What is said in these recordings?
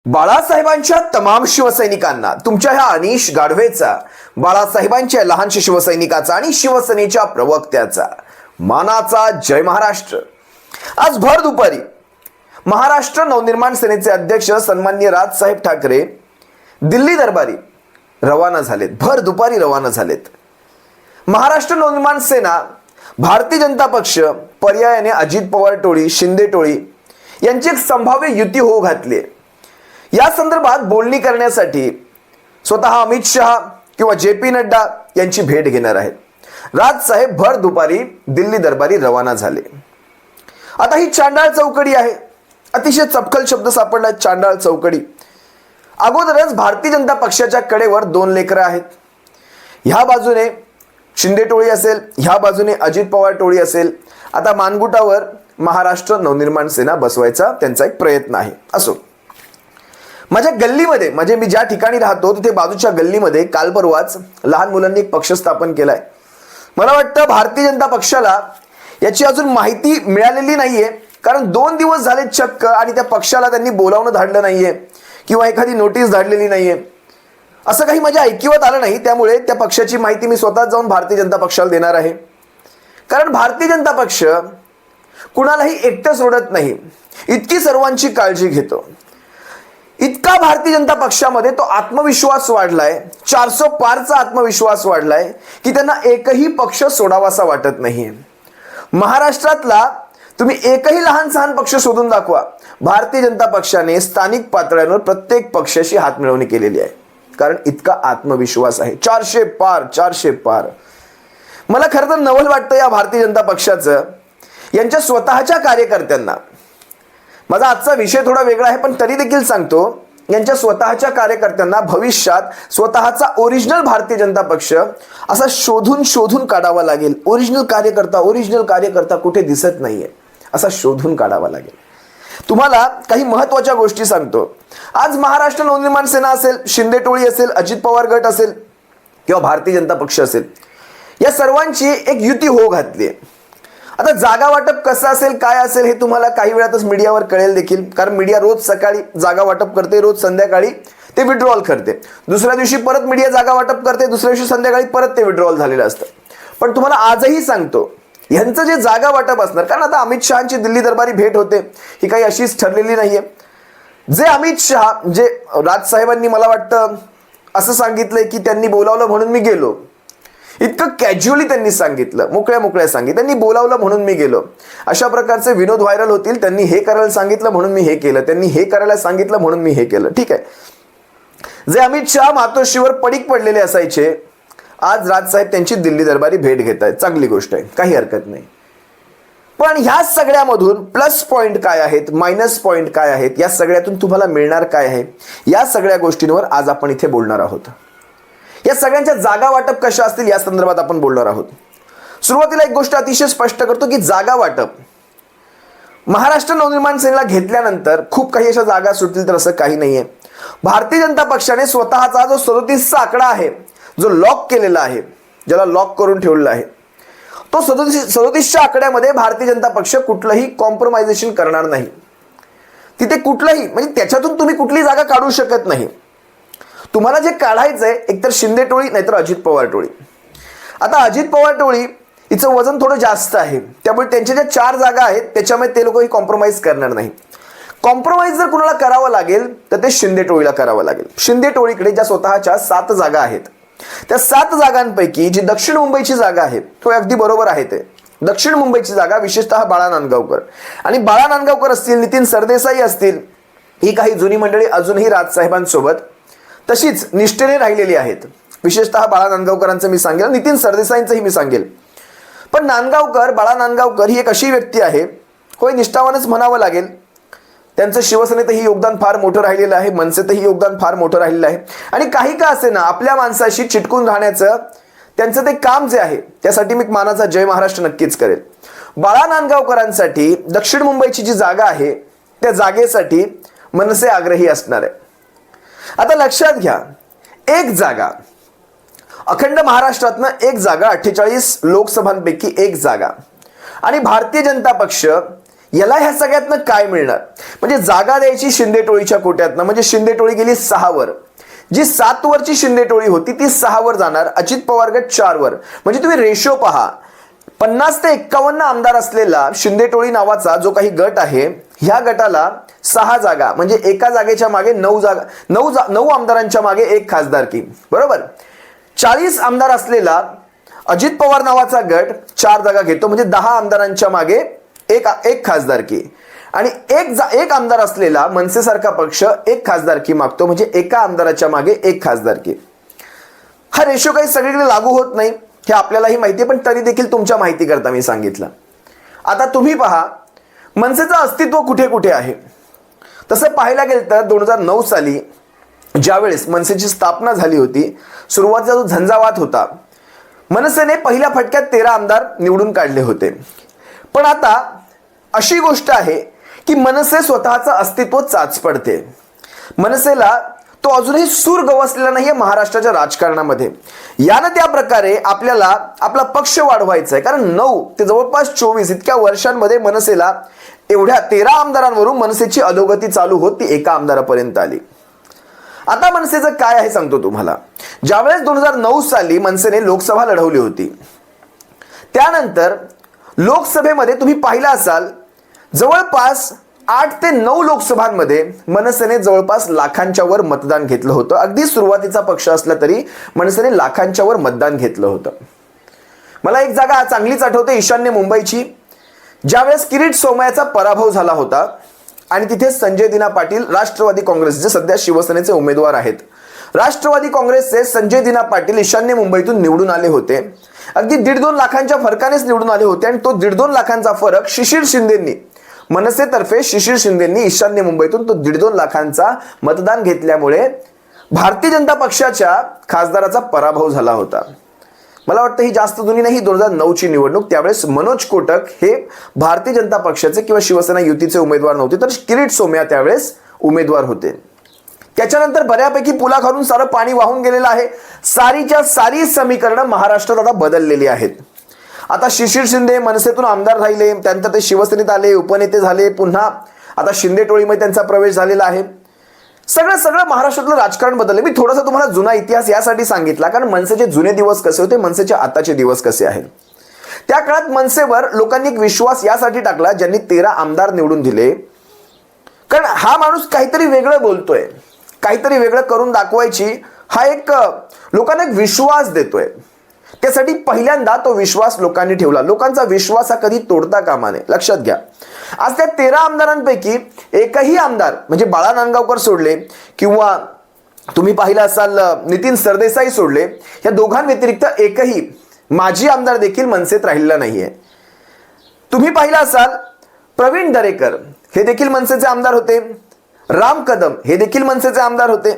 बाळासाहेबांच्या तमाम शिवसैनिकांना तुमच्या ह्या अनिश गाढवेचा, बाळासाहेबांच्या लहानशा शिवसैनिकाचा आणि शिवसेनेच्या प्रवक्त्याचा मानाचा जय महाराष्ट्र। आज भर दुपारी महाराष्ट्र नवनिर्माण सेनेचे अध्यक्ष सन्माननीय राजसाहेब ठाकरे दिल्ली दरबारी रवाना झालेत। भर दुपारी रवाना झालेत। महाराष्ट्र नवनिर्माण सेना, भारतीय जनता पक्ष, पर्यायाने अजित पवार टोळी, शिंदे टोळी यांची एक संभाव्य युती होऊ घातली। या संदर्भात बोलणी करण्यासाठी स्वतः अमित शहा किंवा जे.पी. नड्डा यांची भेट घेणार आहेत। राजसाहेब भर दुपारी दिल्ली दरबारी रवाना झाले। आता ही चांडाळ चौकडी आहे। अतिशय चपखल शब्द सापडला, चांडाळ चौकडी। अगोदरच भारतीय जनता पक्षाच्या कडेवर दोन लेकरं आहेत। ह्या बाजूने शिंदे टोळी असेल, ह्या बाजूने अजित पवार टोळी असेल। आता मानगुटावर महाराष्ट्र नवनिर्माण सेना बसवायचा त्यांचा एक प्रयत्न आहे। असो, माझ्या गल्लीमध्ये, म्हणजे मी ज्या ठिकाणी राहतो तिथे बाजूच्या गल्लीमध्ये काल परवाच लहान मुलांनी एक पक्ष स्थापन केलाय। मला वाटतं भारतीय जनता पक्षाला याची अजून माहिती मिळालेली नाहीये, कारण 2 दिवस झाले चक्क आणि त्या पक्षाला त्यांनी बोलावणं धाडलं नाहीये किंवा एखादी नोटीस धाडलेली नाहीये। असं काही माझ्या ऐकिवात आलं नाही, त्यामुळे त्या पक्षाची माहिती मी स्वतः जाऊन भारतीय जनता पक्षाला देणार आहे। कारण भारतीय जनता पक्ष कुणालाही एकटं सोडत नाही, इतकी सर्वांची काळजी घेतो। इतका भारतीय जनता पक्षामध्ये तो आत्मविश्वास वाढलाय, 400 पारचा आत्मविश्वास वाढलाय की त्यांना एकही पक्ष सोडावासा वाटत नाहीये। महाराष्ट्रातला तुम्ही एकही लहान सहान पक्ष शोधून दाखवा, भारतीय जनता पक्षाने स्थानिक पातळ्यांवर प्रत्येक पक्षाशी हातमिळवणी केलेली आहे, कारण इतका आत्मविश्वास आहे। 400 पार, 400 पार। मला खरं तर नवल वाटतं या भारतीय जनता पक्षाचं, यांच्या स्वतःच्या कार्यकर्त्यांना। माझा आजचा विषय थोडा वेगळा आहे, पण तरी देखील सांगतो, यांच्या स्वतःच्या कार्यकर्त्यांना भविष्यात स्वतःचा ओरिजिनल भारतीय जनता पक्ष असा शोधून शोधून काढावा लागेल। ओरिजिनल कार्यकर्ता कुठे दिसत नाहीये, असा शोधून काढावा लागेल। तुम्हाला काही महत्त्वाच्या गोष्टी सांगतो। आज महाराष्ट्र नवनिर्माण सेना असेल, शिंदे टोळी असेल, अजित पवार गट असेल किंवा भारतीय जनता पक्ष असेल, या सर्वांची एक युती होऊ घातली आहे। आता जागा वाटप कसं असेल, काय असेल, हे तुम्हाला काही वेळातच मीडियावर कळेल देखील, कारण मीडिया रोज सकाळी जागा वाटप करते, रोज संध्याकाळी ते विड्रॉल करते, दुसऱ्या दिवशी परत मीडिया जागा वाटप करते, दुसऱ्या दिवशी संध्याकाळी परत ते विड्रॉल झालेलं असतं। पण तुम्हाला आजही सांगतो, यांचं जे जागा वाटप असणार, कारण आता अमित शहाची दिल्ली दरबारी भेट होते, ही काही अशीच ठरलेली नाहीये। जे अमित शहा, जे राजसाहेबांनी मला वाटतं असं सांगितलंय की त्यांनी बोलावलं म्हणून मी गेलो, इतकं कॅज्युअली त्यांनी सांगितलं, मोकळ्या सांगितलं, त्यांनी बोलावलं म्हणून मी गेलो, अशा प्रकारचे विनोद व्हायरल होतील। त्यांनी हे करायला सांगितलं म्हणून मी हे केलं, त्यांनी हे करायला सांगितलं म्हणून मी हे केलं। ठीक आहे, जे अमित शहा मातोश्रीवर पडीक पडलेले असायचे, आज राजसाहेब त्यांची दिल्ली दरबारी भेट घेत आहेत, चांगली गोष्ट आहे, काही हरकत नाही। पण ह्या सगळ्यामधून प्लस पॉइंट काय आहेत, मायनस पॉइंट काय आहेत, या सगळ्यातून तुम्हाला मिळणार काय आहे, या सगळ्या गोष्टींवर आज आपण इथे बोलणार आहोत। या सगळ्यांच्या जागा वाटप कशा असतील या संदर्भात आपण बोलणार आहोत। सुरुवातीला एक गोष्ट अतिशय स्पष्ट करतो की जागा वाटप महाराष्ट्र नवनिर्माण सेनेला घेतल्यानंतर खूप काही अशा जागा सुटतील तर असं काही नाहीये। भारतीय जनता पक्षाने स्वतःचा जो 37चा आकडा आहे, जो लॉक केलेला आहे, ज्याला लॉक करून ठेवलेला आहे, तो 37च्या आकड्यामध्ये भारतीय जनता पक्ष कुठलंही कॉम्प्रोमायझेशन करणार नाही। तिथे कुठलंही, म्हणजे त्याच्यातून तुम्ही कुठली जागा काढू शकत नाही। तुम्हाला जे काढायचंय एकतर शिंदे टोळी नाहीतर अजित पवार टोळी। आता अजित पवार टोळी हिचं वजन थोडं जास्त आहे, त्यामुळे त्यांच्या ज्या 4 जागा आहेत त्याच्यामध्ये ते लोकही कॉम्प्रोमाइज करणार नाही। कॉम्प्रोमाइज जर कुणाला करावं लागेल तर ते शिंदे टोळीला करावं लागेल। शिंदे टोळीकडे ज्या स्वतःच्या 7 जागा आहेत, त्या 7 जागांपैकी जी दक्षिण मुंबईची जागा आहे, तो अगदी बरोबर आहे, ते दक्षिण मुंबईची जागा विशेषतः बाळा नांदगावकर आणि बाळा नांदगावकर असतील, नितीन सरदेसाई असतील, ही काही जुनी मंडळी अजूनही राजसाहेबांसोबत तशीच निष्ठेने राहिलेली आहेत। विशेषतः बाळा नांदगावकरांचं मी सांगेल, नितीन सरदेसाईंचंही मी सांगेल। पण बाळा नांदगावकर ही एक अशी व्यक्ती आहे, होय निष्ठावानच म्हणावं लागेल, त्यांचं शिवसेनेतही योगदान फार मोठं राहिलेलं आहे, मनसेतही योगदान फार मोठं राहिलेलं आहे, आणि काही का असे ना आपल्या माणसाशी चिटकून राहण्याचं त्यांचं ते काम जे आहे, त्यासाठी मी मानाचा जय महाराष्ट्र नक्कीच करेल। बाळा नांदगावकरांसाठी दक्षिण मुंबईची जी जागा आहे, त्या जागेसाठी मनसे आग्रही असणार आहे। आता लक्षात घ्या, एक जागा, अखंड महाराष्ट्रातनं एक जागा, 48 लोकसभांपैकी एक जागा, आणि भारतीय जनता पक्ष याला ह्या सगळ्यातनं काय मिळणार? म्हणजे जागा द्यायची शिंदे टोळीच्या कोट्यातनं, म्हणजे शिंदे टोळी गेली 6 वर, जी 7 वरची शिंदे टोळी होती ती 6 वर जाणार, अजित पवार गट 4 वर. म्हणजे तुम्ही रेशो पहा, 50 ते 51 आमदार असलेला शिंदे टोळी नावाचा जो काही गट आहे, ह्या गटाला 6 जागा, म्हणजे एका जागेच्या मागे 9 जागा, 9 आमदारांच्या मागे 1 खासदारकी, बरोबर. 40 आमदार असलेला अजित पवार नावाचा गट 4 जागा घेतो, म्हणजे 10 आमदारांच्या मागे एक खासदारकी. आणि एक आमदार असलेला मनसेसारखा पक्ष 1 खासदारकी मागतो, म्हणजे एका आमदाराच्या मागे 1 खासदारकी. हा रेशो काही सगळीकडे लागू होत नाही हे आपल्यालाही माहिती आहे, पण तरी देखील तुमच्या माहिती करता मी सांगितलं. आता तुम्ही पहा मनसेचं अस्तित्व कुठे कुठे आहे. तसं पाहायला गेलं तर 2009 साली ज्यावेळेस मनसेची स्थापना झाली होती, सुरुवातीचा जो झंझावात होता, मनसेने पहिल्या फटक्यात 13 आमदार निवडून काढले होते. पण आता अशी गोष्ट आहे की मनसे स्वतःचं अस्तित्व चाच पडते. मनसेला तो अजूनही सूर गवसलेला नाहीये महाराष्ट्राच्या राजकारणामध्ये. यानं त्या प्रकारे आपल्याला आपला पक्ष वाढवायचा आहे, कारण 9 ते जवळपास 24 इतक्या वर्षांमध्ये मनसेला एवढ्या 13 आमदारांवरून मनसेची अधोगती चालू होत ती एका आमदारापर्यंत आली. आता मनसेचं काय आहे सांगतो तुम्हाला. ज्यावेळेस 2009 साली मनसेने लोकसभा लढवली होती, त्यानंतर लोकसभेमध्ये तुम्ही पाहिलं असाल जवळपास 8 ते 9 लोकसभांमध्ये मनसेने जवळपास लाखांच्या वर मतदान घेतलं होतं. अगदी सुरुवातीचा पक्ष असला तरी मनसेने लाखांच्या वर मतदान घेतलं होतं. मला एक जागा चांगलीच आठवते, ईशान्य मुंबईची, ज्यावेळेस किरीट सोमय्याचा पराभव झाला होता आणि तिथे संजय दिना पाटील, राष्ट्रवादी काँग्रेस, जे सध्या शिवसेनेचे उमेदवार आहेत, राष्ट्रवादी काँग्रेसचे संजय दिना पाटील ईशान्य मुंबईतून निवडून आले होते. अगदी 1.5-2 लाखांच्या फरकानेच निवडून आले होते. आणि तो 1.5-2 लाखांचा फरक शिशिर शिंदेंनी, मनसेतर्फे शिशिर शिंदेंनी ईशान्य मुंबईतून तो 1.5-2 लाखांचा मतदान घेतल्यामुळे भारतीय जनता पक्षाच्या खासदाराचा पराभव झाला होता. मला वाटतं ही जास्त जुनी नाही, 2009 ची निवडणूक. त्यावेळेस मनोज कोटक हे भारतीय जनता पक्षाचे किंवा शिवसेना युतीचे उमेदवार नव्हते, तर किरीट सोमय्या त्यावेळेस उमेदवार होते. त्याच्यानंतर बऱ्यापैकी पुलाखालून सारं पाणी वाहून गेलेलं आहे. सारीच्या सारी समीकरणं महाराष्ट्रात आता बदललेली आहेत. आता शिशिर शिंदे मनसेतून आमदार राहिले, त्यानंतर ते शिवसेनेत आले, उपनेते झाले, पुन्हा आता शिंदे टोळीमध्ये त्यांचा प्रवेश झालेला आहे. सगळं महाराष्ट्रातलं राजकारण बदलले. मी थोडासा तुम्हाला जुना इतिहास यासाठी सांगितला कारण मनसेचे जुने दिवस कसे होते, मनसेचे आताचे दिवस कसे आहेत. त्या काळात मनसेवर लोकांनी एक विश्वास यासाठी टाकला, ज्यांनी 13 आमदार निवडून दिले, कारण हा माणूस काहीतरी वेगळं बोलतोय, काहीतरी वेगळं करून दाखवायची हा एक लोकांना एक विश्वास देतोय. त्यासाठी पहिल्यांदा तो विश्वास लोकांनी ठेवला. लोकांचा विश्वास हा कधी तोडता कामा नये, लक्षात घ्या. आज त्या 13 आमदारांपैकी एकही आमदार, म्हणजे बाळा नांदगावकर सोडले किंवा तुम्ही पाहिलं असाल नितीन सरदेसाई सोडले, या दोघांव्यतिरिक्त एकही माजी आमदार देखील मनसेत राहिलेला नाहीये. तुम्ही पाहिलं असाल प्रवीण दरेकर हे देखील मनसेचे आमदार होते, राम कदम हे देखील मनसेचे आमदार होते.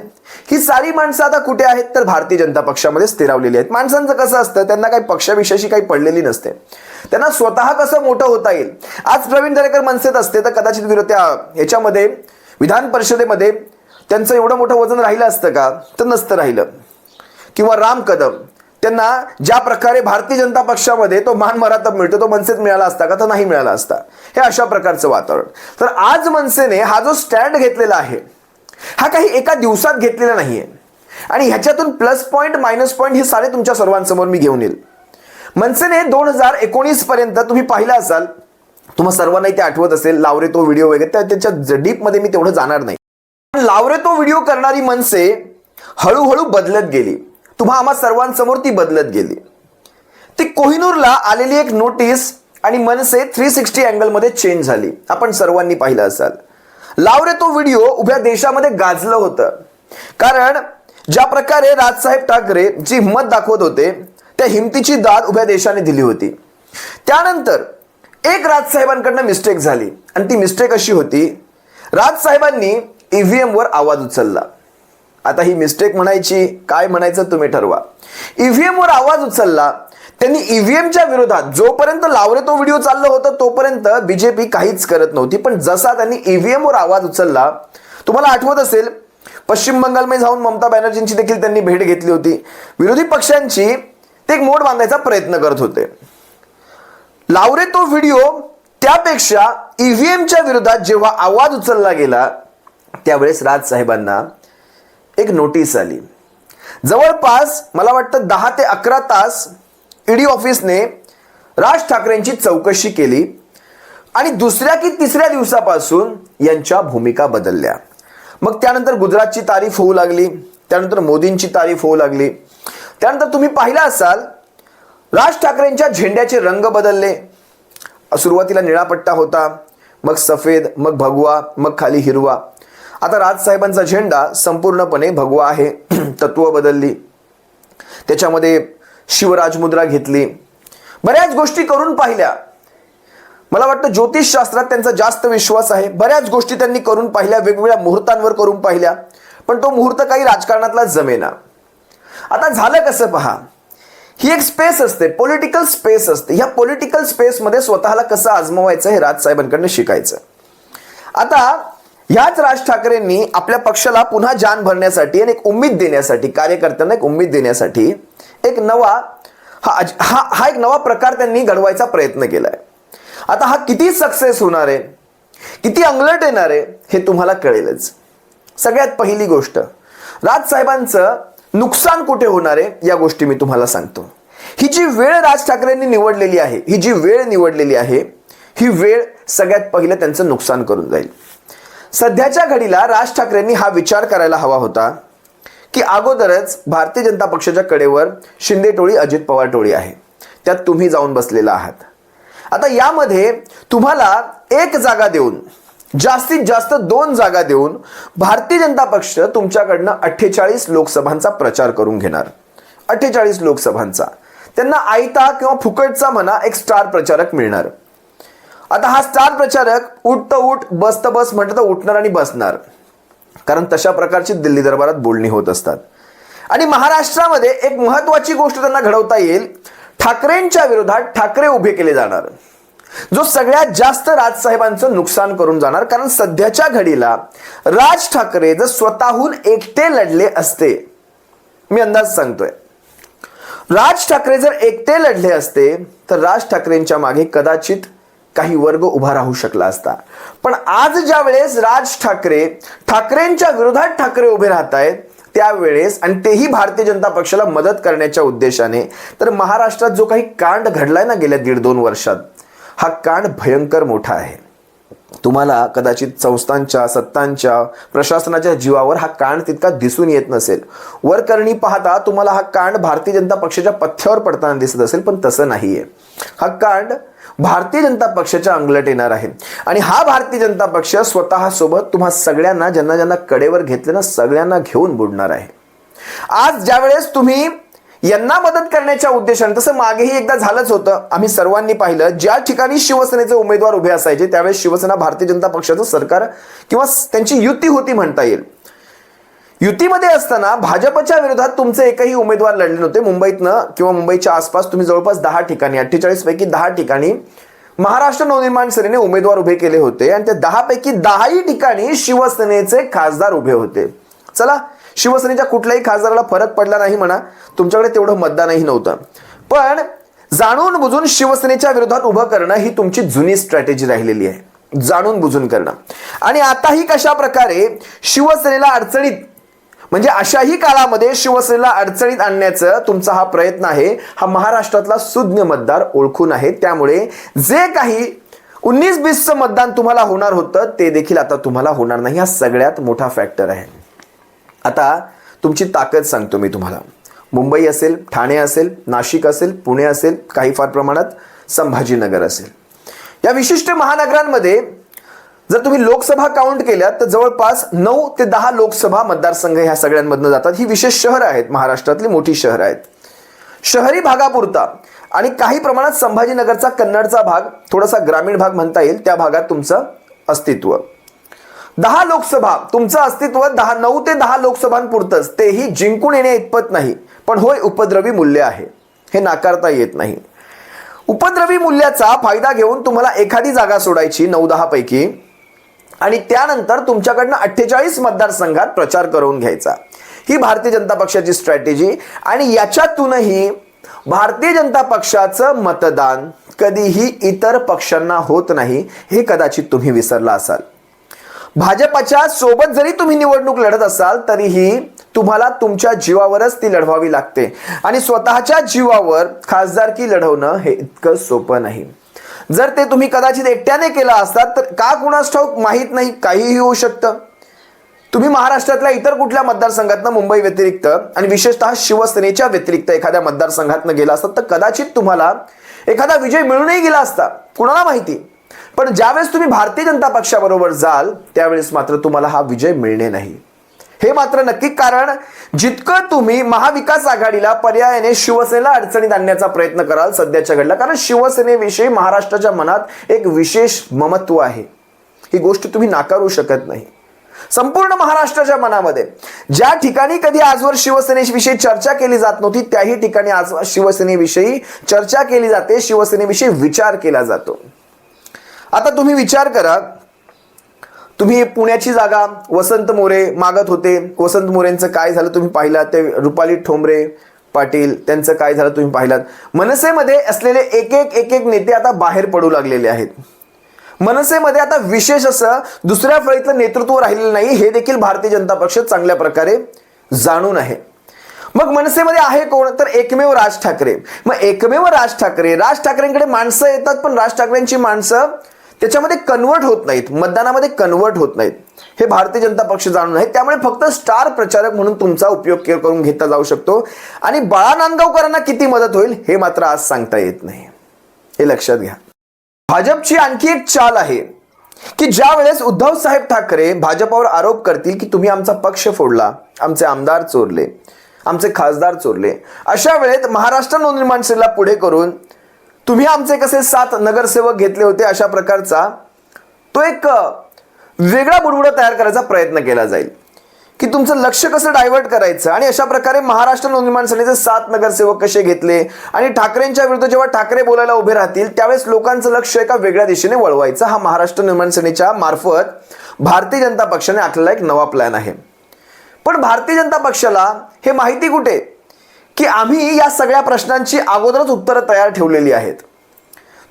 ही सारी माणसं आता कुठे आहेत, तर भारतीय जनता पक्षामध्ये स्थिरावलेली आहेत. माणसांचं कसं असतं, त्यांना काही पक्षाविषयी काही पडलेली नसते, त्यांना स्वतः कसं मोठं होता येईल. आज प्रवीण दरेकर मनसेत असते तर कदाचित त्या ह्याच्यामध्ये विधान परिषदेमध्ये त्यांचं एवढं मोठं वजन राहिलं असतं का, तर नसतं राहिलं. किंवा राम कदम, त्यांना ज्या प्रकारे भारतीय जनता पक्षामध्ये तो मान मरातब मिळतो तो मनसेत मिळाला असता का, तर नाही मिळाला असता. हे अशा प्रकारचं वातावरण. तर आज मनसेने हा जो स्टँड घेतलेला आहे हा काही एका दिवसात घेतलेला नाहीये, आणि ह्याच्यातून प्लस पॉईंट मायनस पॉईंट हे सारे तुमच्या सर्वांसमोर मी घेऊन येईल. मनसेने 2019 पर्यंत तुम्ही पाहिलं असाल, तुम्हाला सर्वांना ते आठवत असेल, लावरे तो व्हिडिओ वगैरे, त्याच्या डीप मध्ये मी तेवढं जाणार नाही. पण लावरे तो व्हिडिओ करणारी मनसे हळूहळू बदलत गेली. तुम्हा आम्हा सर्वांसमोर ती बदलत गेली. ती कोहिनूरला आलेली एक नोटीस आणि मनसे 360 अँगल मध्ये चेंज झाली. आपण सर्वांनी पाहिलं असाल. लावरे तो व्हिडिओ उभ्या देशामध्ये गाजलं होतं, कारण ज्या प्रकारे राजसाहेब ठाकरे जी हिंमत दाखवत होते त्या हिमतीची दाद उभ्या देशाने दिली होती. त्यानंतर एक राजसाहेबांकडनं मिस्टेक झाली, आणि ती मिस्टेक अशी होती, राजसाहेबांनी ईव्हीएम वर आवाज उचलला. आता ही मिस्टेक म्हणायची काय म्हणायचं तुम्ही ठरवा. ईव्हीएम वर आवाज उचलला त्यांनी. ईव्हीएमच्या विरोधात जोपर्यंत लावरे तो व्हिडिओ चाललं होतं तोपर्यंत बीजेपी काहीच करत नव्हती, पण जसा त्यांनी ईव्हीएम वर आवाज उचलला, तुम्हाला आठवत असेल पश्चिम बंगालमध्ये जाऊन ममता बॅनर्जींची देखील त्यांनी भेट घेतली होती. विरोधी पक्षांची ते एक मोड बांधायचा प्रयत्न करत होते. लावरे तो व्हिडिओ त्यापेक्षा ईव्हीएमच्या विरोधात जेव्हा आवाज उचलला गेला त्यावेळेस राजसाहेबांना एक नोटीस आली. जवळपास मला वाटतं 10 ते 11 तास ईडी ऑफिसने राज ठाकरेंची चौकशी केली आणि दुसऱ्या की तिसऱ्या दिवसापासून यांच्या भूमिका बदलल्या. मग त्यानंतर गुजरातची तारीफ होऊ लागली, त्यानंतर मोदींची तारीफ होऊ लागली. त्यानंतर तुम्ही पाहिला असाल राज ठाकरेंच्या झेंड्याचे रंग बदलले. सुरुवातीला निळा पट्टा होता, मग सफेद, मग भगवा, मग खाली हिरवा. आता राजसाहेबांचा झेंडा संपूर्णपणे भगवा आहे. तत्व बदलली, त्याच्यामध्ये शिवराजमुद्रा घेतली, बऱ्याच गोष्टी करून पाहिल्या. मला वाटतं ज्योतिषशास्त्रात त्यांचा जास्त विश्वास आहे. बऱ्याच गोष्टी त्यांनी करून पाहिल्या, वेगवेगळ्या मुहूर्तांवर करून पाहिल्या, पण तो मुहूर्त काही राजकारणातला जमेना. आता झालं कसं पहा, ही एक स्पेस असते, पॉलिटिकल स्पेस असते. ह्या पॉलिटिकल स्पेसमध्ये स्वतःला कसं आजमावायचं हे राजसाहेबांकडनं शिकायचं. आता ह्याच राज ठाकरेंनी आपल्या पक्षाला पुन्हा जान भरण्यासाठी आणि एक उमेद देण्यासाठी, कार्यकर्त्यांना एक उमेद देण्यासाठी एक नवा हा एक नवा प्रकार त्यांनी घडवायचा प्रयत्न केलाय. आता हा किती सक्सेस होणार आहे, किती अंगलट येणार आहे हे तुम्हाला कळेलच. सगळ्यात पहिली गोष्ट, राजसाहेबांचं नुकसान कुठे होणार आहे या गोष्टी मी तुम्हाला सांगतो. ही जी वेळ राज ठाकरेंनी निवडलेली आहे, ही जी वेळ निवडलेली आहे, ही वेळ सगळ्यात पहिलं त्यांचं नुकसान करून जाईल. सध्याच्या घडीला राज ठाकरेंनी हा विचार करायला हवा होता की अगोदरच भारतीय जनता पक्षाच्या कडेवर शिंदे टोळी, अजित पवार टोळी आहे, त्यात तुम्ही जाऊन बसलेला आहात. आता यामध्ये तुम्हाला एक जागा देऊन, जास्तीत जास्त 2 जागा देऊन भारतीय जनता पक्ष तुमच्याकडनं 48 लोकसभांचा प्रचार करून घेणार. 48 लोकसभांचा त्यांना आयता किंवा फुकटचा म्हणा एक स्टार प्रचारक मिळणार. आता हा स्टार प्रचारक उठ तर उठ, बस तर बस म्हटलं तर उठणार आणि बसणार, कारण तशा प्रकारची दिल्ली दरबारात बोलणी होत असतात. आणि महाराष्ट्रामध्ये एक महत्वाची गोष्ट त्यांना घडवता येईल, ठाकरेंच्या विरोधात ठाकरे उभे केले जाणार, जो सगळ्यात जास्त राजसाहेबांचं नुकसान करून जाणार. कारण सध्याच्या घडीला राज ठाकरे जर स्वतःहून एकटे लढले असते, मी अंदाज सांगतोय, राज ठाकरे जर एकटे लढले असते तर राज ठाकरेंच्या मागे कदाचित काही वर्ग उभा राहू शकला असता. पण आज ज्या वेळेस राज ठाकरे ठाकरेंच्या विरोधात ठाकरे उभे राहत आहेत त्यावेळेस, आणि तेही भारतीय जनता पक्षाला मदत करण्याच्या उद्देशाने, तर महाराष्ट्रात जो काही कांड घडलाय ना गेल्या 1.5-2 वर्षात, हा कांड भयंकर मोठा आहे. तुम्हाला कदाचित संस्थांच्या, सत्तांच्या, प्रशासनाच्या जीवावर हा कांड तितका दिसून येत नसेल. वरकरणी पाहता तुम्हाला हा कांड भारतीय जनता पक्षाच्या पथ्यावर पडताना दिसत असेल, पण तसं नाहीये. हा कांड भारतीय जनता पक्षाच्या अंगलट येणार आहे. आणि हा भारतीय जनता पक्ष स्वतः सोबत तुम्हा सगळ्यांना, ज्यांना ज्यांना कडेवर घेतले ना, सगळ्यांना घेऊन बुडणार आहे. आज ज्यावेळेस तुम्ही यांना मदत करण्याच्या उद्देशाने, तसं मागेही एकदा झालंच होतं, आम्ही सर्वांनी पाहिलं, ज्या ठिकाणी शिवसेनेचे उमेदवार उभे असायचे त्यावेळेस शिवसेना भारतीय जनता पक्षाचं सरकार किंवा त्यांची युती होती म्हणता येईल. युतीमध्ये असताना भाजपच्या विरोधात तुमचे एकही उमेदवार लढले नव्हते. मुंबईतनं किंवा मुंबईच्या आसपास तुम्ही जवळपास 10 ठिकाणी, 48 पैकी 10 ठिकाणी महाराष्ट्र नवनिर्माण सेनेने उमेदवार उभे केले होते आणि त्या 10 पैकी 10ही ठिकाणी शिवसेनेचे खासदार उभे होते. चला, शिवसेनेच्या कुठल्याही खासदाराला फरक पडला नाही म्हणा, तुमच्याकडे तेवढं मतदानही नव्हतं, पण जाणून बुजून शिवसेनेच्या विरोधात उभं करणं ही तुमची जुनी स्ट्रॅटेजी राहिलेली आहे, जाणून बुजून करणं. आणि आताही कशा प्रकारे शिवसेनेला अडचणीत, म्हणजे अशाही काळामध्ये शिवसेनेला अडचणीत आणण्याचा तुमचा हा प्रयत्न आहे, हा महाराष्ट्रातला सुज्ञ मतदार ओळखून आहे. त्यामुळे जे काही 19-20चं मतदान तुम्हाला होणार होतं ते देखील आता तुम्हाला होणार नाही. हा सगळ्यात मोठा फॅक्टर आहे. आता तुमची ताकद सांगतो मी तुम्हाला. मुंबई असेल, ठाणे असेल, नाशिक असेल, पुणे असेल, काही फार प्रमाणात संभाजीनगर असेल, या विशिष्ट महानगरांमध्ये जर तुम्ही लोकसभा काउंट केल्या तर जवळपास 9 ते 10 लोकसभा मतदारसंघ ह्या सगळ्यांमधनं जातात. ही विशेष शहरं आहेत, महाराष्ट्रातली मोठी शहरं आहेत. शहरी भागापुरता आणि काही प्रमाणात संभाजीनगरचा, कन्नडचा भाग, थोडासा ग्रामीण भाग म्हणता येईल, त्या भागात तुमचं अस्तित्व. 10 लोकसभा तुमचं अस्तित्व 9 ते 10 लोकसभांपुरतंच, तेही जिंकून येण्या इतपत नाही. पण होय, उपद्रवी मूल्य आहे, हे नाकारता येत नाही. उपद्रवी मूल्याचा फायदा घेऊन तुम्हाला एखादी जागा सोडायची 9-10 पैकी, आणि त्यानंतर तुमच्याकडनं 48 मतदारसंघात प्रचार करून घ्यायचा. ही भारतीय जनता पक्षाची स्ट्रॅटेजी. आणि याच्यातूनही भारतीय जनता पक्षाचं मतदान कधीही इतर पक्षांना होत नाही हे कदाचित तुम्ही विसरला असाल. भाजपच्या सोबत जरी तुम्ही निवडणूक लढत असाल तरीही तुम्हाला तुमच्या जीवावरच ती लढवावी लागते आणि स्वतःच्या जीवावर खासदारकी लढवणं हे इतकं सोपं नाही. जर ते तुम्ही कदाचित एकट्याने केलं असतात तर का कुणास ठाऊक माहीत नाही, काहीही होऊ शकतं. तुम्ही महाराष्ट्रातल्या इतर कुठल्या मतदारसंघातनं मुंबई व्यतिरिक्त आणि विशेषतः शिवसेनेच्या व्यतिरिक्त एखाद्या मतदारसंघातनं गेला असतात तर कदाचित तुम्हाला एखादा विजय मिळूनही गेला असता, कुणाला माहिती. पण ज्यावेळेस तुम्ही भारतीय जनता पक्षाबरोबर जाल त्यावेळेस मात्र तुम्हाला हा विजय मिळणे नाही हे मात्र नक्की. कारण जितकं तुम्ही महाविकास आघाडीला पर्यायाने शिवसेनेला अडचणीत आणण्याचा प्रयत्न कराल सध्याच्या घडला, कारण शिवसेनेविषयी महाराष्ट्राच्या मनात एक विशेष ममत्व आहे, ही गोष्ट तुम्ही नाकारू शकत नाही. संपूर्ण महाराष्ट्राच्या मनामध्ये ज्या ठिकाणी कधी आजवर शिवसेनेविषयी चर्चा केली जात नव्हती त्याही ठिकाणी आज शिवसेनेविषयी चर्चा केली जाते, शिवसेनेविषयी विचार केला जातो. आता तुम्ही विचार करा, तुम्ही पुण्याची जागा वसंत मोरे मागत होते, वसंत मोरेंचं काय झालं तुम्ही पाहिलात, ते रुपाली ठोंबरे पाटील त्यांचं काय झालं तुम्ही पाहिलात. मनसेमध्ये असलेले एक एक नेते आता बाहेर पडू लागलेले आहेत. मनसेमध्ये आता विशेष असं दुसऱ्या फळीतलं नेतृत्व राहिलेलं नाही हे देखील भारतीय जनता पक्ष चांगल्या प्रकारे जाणून आहे. मग मनसेमध्ये आहे कोण, तर एकमेव राज ठाकरे. मग एकमेव राज ठाकरेंकडे माणसं येतात पण राज ठाकरेंची माणसं त्याच्यामध्ये कन्वर्ट होत नाहीत, मतदानामध्ये कन्वर्ट होत नाहीत हे भारतीय जनता पक्ष जाणून आहे. त्यामुळे फक्त स्टार प्रचारक म्हणून तुमचा उपयोग करून घेतला जाऊ शकतो आणि बाळा नांदगावकरांना किती मदत होईल हे मात्र आज सांगता येत नाही, हे लक्षात घ्या. भाजपची आणखी एक चाल आहे की ज्या वेळेस उद्धव साहेब ठाकरे भाजपावर आरोप करतील की तुम्ही आमचा पक्ष फोडला, आमचे आमदार चोरले, आमचे खासदार चोरले, अशा वेळेत महाराष्ट्र नवनिर्माण सेनेला पुढे करून तुम्ही आमचे कसे 7 नगरसेवक घेतले होते अशा प्रकारचा तो एक वेगळा बुडबुडा तयार करायचा प्रयत्न केला जाईल की तुमचं लक्ष कसं डायव्हर्ट करायचं. आणि अशा प्रकारे महाराष्ट्र नवनिर्माण सेनेचे 7 नगरसेवक कसे घेतले आणि ठाकरेंच्या विरुद्ध जेव्हा ठाकरे बोलायला उभे राहतील त्यावेळेस लोकांचं लक्ष एका वेगळ्या दिशेने वळवायचं, हा महाराष्ट्र निर्माण सेनेच्या मार्फत भारतीय जनता पक्षाने आखलेला एक नवा प्लॅन आहे. पण भारतीय जनता पक्षाला हे माहिती कुठे की आम्ही या सगळ्या प्रश्नांची अगोदरच उत्तरं तयार ठेवलेली आहेत.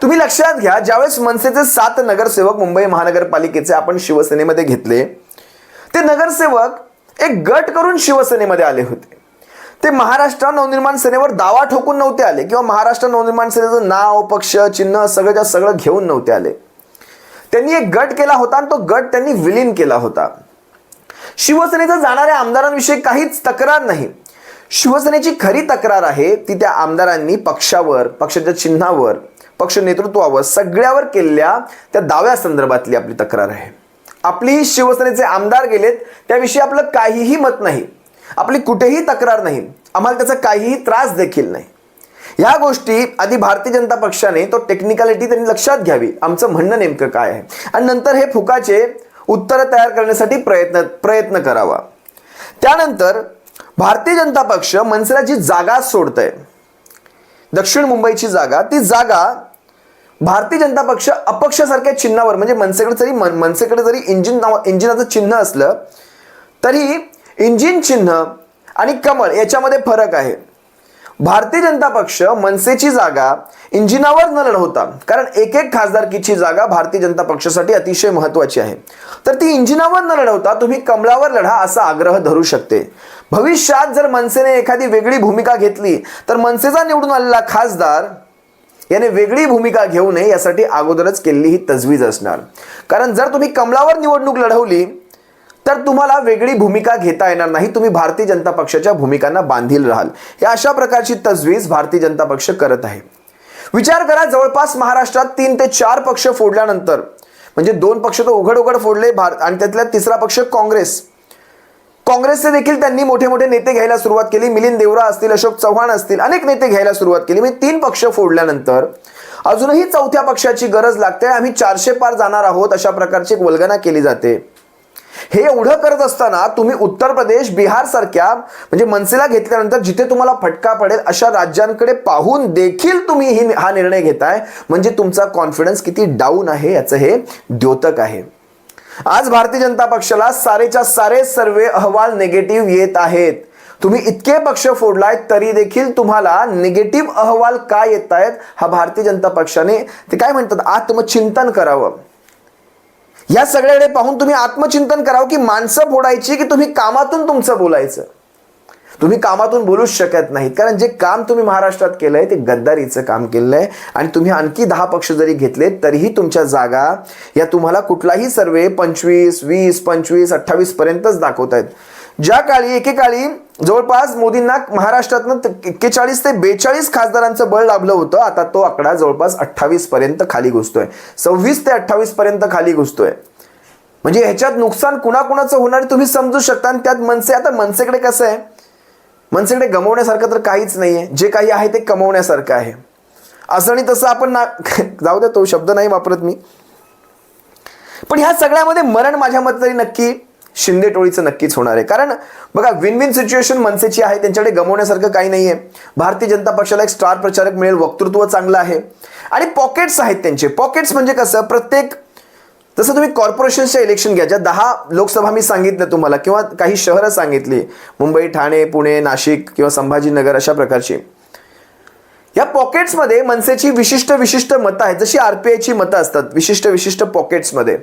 तुम्ही लक्षात घ्या, ज्यावेळेस मनसेचे 7 नगरसेवक मुंबई महानगरपालिकेचे आपण शिवसेनेमध्ये घेतले, ते नगरसेवक एक गट करून शिवसेनेमध्ये आले होते. ते महाराष्ट्र नवनिर्माण सेनेवर दावा ठोकून नव्हते आले किंवा महाराष्ट्र नवनिर्माण सेनेचं नाव, पक्ष, चिन्ह सगळं सगळं घेऊन नव्हते आले. त्यांनी एक गट केला होता आणि तो गट त्यांनी विलीन केला होता. शिवसेनेचा जाणाऱ्या आमदारांविषयी काहीच तक्रार नाही. शिवसेनेची खरी तक्रार आहे ती त्या आमदारांनी पक्षावर, पक्षाच्या चिन्हावर, पक्ष नेतृत्वावर, सगळ्यावर केलेल्या त्या दाव्या संदर्भातली आपली तक्रार आहे. आपली शिवसेनेचे आमदार गेलेत त्याविषयी आपलं काहीही मत नाही, आपली कुठेही तक्रार नाही, आम्हाला त्याचा काहीही त्रास देखील नाही. ह्या गोष्टी आधी भारतीय जनता पक्षाने तो टेक्निकॅलिटी त्यांनी लक्षात घ्यावी, आमचं म्हणणं नेमकं काय आहे, आणि नंतर हे फुकाचे उत्तर तयार करण्यासाठी प्रयत्न करावा. त्यानंतर भारतीय जनता पक्ष मनसेला जी जागा सोडतंय, दक्षिण मुंबईची जागा, ती जागा भारतीय जनता पक्ष अपक्षासारख्या चिन्हावर, म्हणजे मनसेकडे जरी इंजिनाचं चिन्ह असलं तरी इंजिन चिन्ह आणि कमळ याच्यामध्ये फरक आहे. भारतीय जनता पक्ष मनसेची जागा इंजिनावर न लढवता, कारण एक खासदारकीची जागा भारतीय जनता पक्षासाठी अतिशय महत्त्वाची आहे, तर ती इंजिनावर न लढवता तुम्ही कमळावर लढा असा आग्रह धरू शकते. भविष्यात जर मनसेने एखादी वेगळी भूमिका घेतली तर मनसेचा निवडून आलेला खासदार याने वेगळी भूमिका घेऊ नये यासाठी अगोदरच केलेली ही तजवीज असणार. कारण जर तुम्ही कमळावर निवडणूक लढवली तर तुम्हाला वेगळी भूमिका घेता येणार नाही, तुम्ही भारतीय जनता पक्षाच्या भूमिकांना बांधील राहाल. या अशा प्रकारची तजवीज भारतीय जनता पक्ष करत आहे. विचार करा, जवळपास महाराष्ट्रात 3 ते 4 पक्ष फोडल्यानंतर, म्हणजे 2 पक्ष तो उघड फोडले आणि त्यातला तिसरा पक्ष काँग्रेसचे देखील त्यांनी मोठे नेते घ्यायला सुरुवात केली. मिलिंद देवरा असतील, अशोक चव्हाण असतील, अनेक नेते घ्यायला सुरुवात केली. म्हणजे 3 पक्ष फोडल्यानंतर अजूनही 4थ्या पक्षाची गरज लागते. आम्ही 400 पार जाणार आहोत अशा प्रकारची एक वल्गना केली जाते. हे एवढं करत असताना तुम्ही उत्तर प्रदेश, बिहार सारख्या, म्हणजे मनसेला घेतल्यानंतर जिथे तुम्हाला फटका पडेल अशा राज्यांकडे पाहून देखील तुम्ही हा निर्णय घेताय, म्हणजे तुमचा कॉन्फिडन्स किती डाऊन आहे याचं हे द्योतक आहे. आज भारतीय जनता पक्षाला सारेच्या सारे सर्वे अहवाल निगेटिव्ह येत आहेत. तुम्ही इतके पक्ष फोडलाय तरी देखील तुम्हाला निगेटिव्ह अहवाल काय येत आहेत, हा भारतीय जनता पक्षाने ते काय म्हणतात आत्मचिंतन करावं. या सगळ्याकडे पाहून तुम्ही आत्मचिंतन करावं की माणसं फोडायची की तुम्ही कामातून तुमचं बोलायचं. तुम्ही कामातून बोलूच शकत नाहीत, कारण जे काम तुम्ही महाराष्ट्रात केलंय ते गद्दारीचं काम केलंय. आणि तुम्ही आणखी 10 पक्ष जरी घेतले तरीही तुमच्या जागा या तुम्हाला कुठलाही सर्वे 25, 20, 25, 28 पर्यंतच दाखवतायत. ज्या काळी एकेकाळी जवळपास मोदींना महाराष्ट्रातनं 41 ते 42 खासदारांचं बळ लाभलं होतं, आता तो आकडा जवळपास 28 पर्यंत खाली घुसतोय. 26 ते 28 पर्यंत खाली घुसतोय. म्हणजे ह्याच्यात नुकसान कुणाकुणाचं होणार तुम्ही समजू शकता. आणि त्यात मनसे, आता मनसेकडे कसं आहे, मनसेकडे गमवण्यासारखं तर काहीच नाहीये. जे काही आहे ते कमवण्यासारखं आहे. असं आणि तसं आपण जाऊ द्या, तो शब्द नाही वापरत मी. पण ह्या सगळ्यामध्ये मरण माझ्या मते तरी नक्की शिंदे टोळीचं नक्कीच होणार आहे. कारण बघा, विन विन सिच्युएशन मनसेची आहे, त्यांच्याकडे गमवण्यासारखं काही नाहीये. भारतीय जनता पक्षाला एक स्टार प्रचारक मिळेल, वक्तृत्व चांगलं आहे आणि पॉकेट्स आहेत त्यांचे. पॉकेट्स म्हणजे कसं, प्रत्येक जसं तुम्ही कॉर्पोरेशनच्या इलेक्शन घ्या, ज्या 10 लोकसभा मी सांगितलं तुम्हाला किंवा काही शहरं सांगितली, मुंबई, ठाणे, पुणे, नाशिक किंवा संभाजीनगर, अशा प्रकारची या पॉकेट्समध्ये मनसेची विशिष्ट मतं आहेत. जशी आरपीआयची मतं असतात विशिष्ट पॉकेट्समध्ये,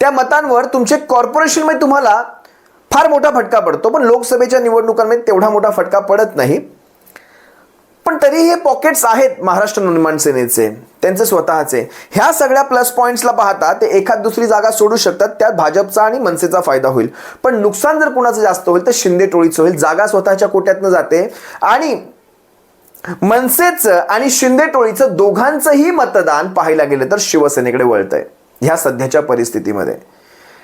त्या मतांवर तुमचे कॉर्पोरेशनमध्ये तुम्हाला फार मोठा फटका पडतो. पण लोकसभेच्या निवडणुकांमध्ये तेवढा मोठा फटका पडत नाही. पण तरी हे पॉकेट्स आहेत महाराष्ट्र नवनिर्माण सेनेचे, त्यांचे स्वतःचे. ह्या सगळ्या प्लस पॉईंट्सला पाहता ते एखाद दुसरी जागा सोडू शकतात. त्यात भाजपचा आणि मनसेचा फायदा होईल. पण नुकसान जर कुणाचं जास्त होईल तर शिंदे टोळीचं होईल. जागा स्वतःच्या कोट्यातनं जाते आणि मनसेचं आणि शिंदे टोळीचं दोघांचंही मतदान पाहायला गेलं तर शिवसेनेकडे वळतंय ह्या सध्याच्या परिस्थितीमध्ये.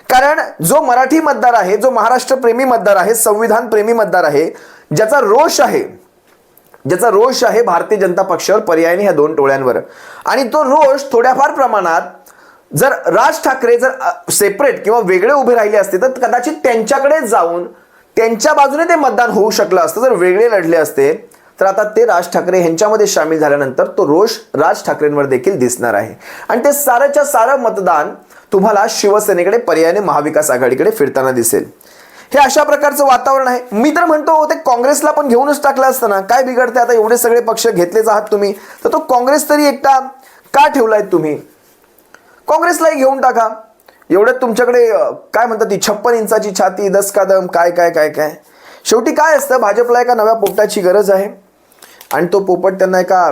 कारण जो मराठी मतदार आहे, जो महाराष्ट्र प्रेमी मतदार आहे, संविधान प्रेमी मतदार आहे, ज्याचा रोष आहे भारतीय जनता पक्षावर, पर्यायाने ह्या 2 टोळ्यांवर. आणि तो रोष थोड्याफार प्रमाणात जर राज ठाकरे जर सेपरेट किंवा वेगळे उभे राहिले असते तर कदाचित त्यांच्याकडे जाऊन त्यांच्या बाजूने ते मतदान होऊ शकलं असतं. जर वेगळे लढले असते तर आता ते राज ठाकरे ह्यांच्यामध्ये सामील झाल्यानंतर तो रोष राज ठाकरेंवर देखील दिसणार आहे. आणि ते सारंच्या सारं मतदान तुम्हाला शिवसेनेकडे, पर्यायाने महाविकास आघाडीकडे फिरताना दिसेल. हे अशा प्रकारचं वातावरण आहे. मी तर म्हणतो ते काँग्रेसला पण घेऊनच टाकलं असतं ना, काय बिघडते. आता एवढे सगळे पक्ष घेतलेच आहात तुम्ही, तर तो काँग्रेस तरी एकटा का ठेवलाय तुम्ही. काँग्रेसलाही घेऊन टाका. एवढ्यात तुमच्याकडे काय म्हणतात ती 56 इंचाची छाती, 10 कदम, काय. शेवटी काय असतं, भाजपला एका नव्या पोपटाची गरज आहे आणि तो पोपट त्यांना एका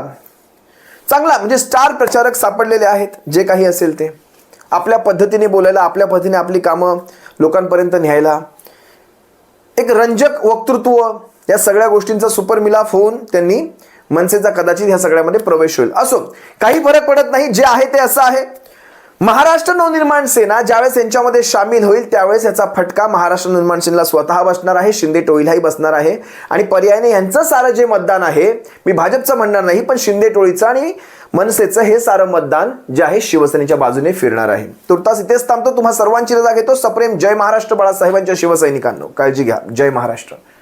चांगला म्हणजे स्टार प्रचारक सापडलेले आहेत. जे काही असेल ते आपल्या पद्धतीने बोलायला, आपल्या पद्धतीने आपली कामं लोकांपर्यंत न्यायला, एक रंजक वक्तृत्व, या सगळ्या गोष्टींचा सुपरमिलाफ होऊन त्यांनी मनसेचा कदाचित ह्या सगळ्यामध्ये प्रवेश होईल. असो, काही फरक पडत नाही. जे आहे ते असं आहे. महाराष्ट्र नवनिर्माण सेना ज्यावेळेस यांच्यामध्ये सामील होईल त्यावेळेस याचा फटका महाराष्ट्र नवनिर्माण सेनेला स्वतः बसणार आहे, शिंदे टोळीलाही बसणार आहे. आणि पर्यायाने यांचं सारं जे मतदान आहे, मी भाजपचं म्हणणार नाही, पण शिंदे टोळीचं आणि मनसेचं हे सारं मतदान जे आहे शिवसेनेच्या बाजूने फिरणार आहे. तुर्तास इथेच थांबतो. तुम्हा सर्वांची रजा घेतो. सप्रेम जय महाराष्ट्र बाळासाहेबांच्या शिवसैनिकांनो. काळजी घ्या. जय महाराष्ट्र.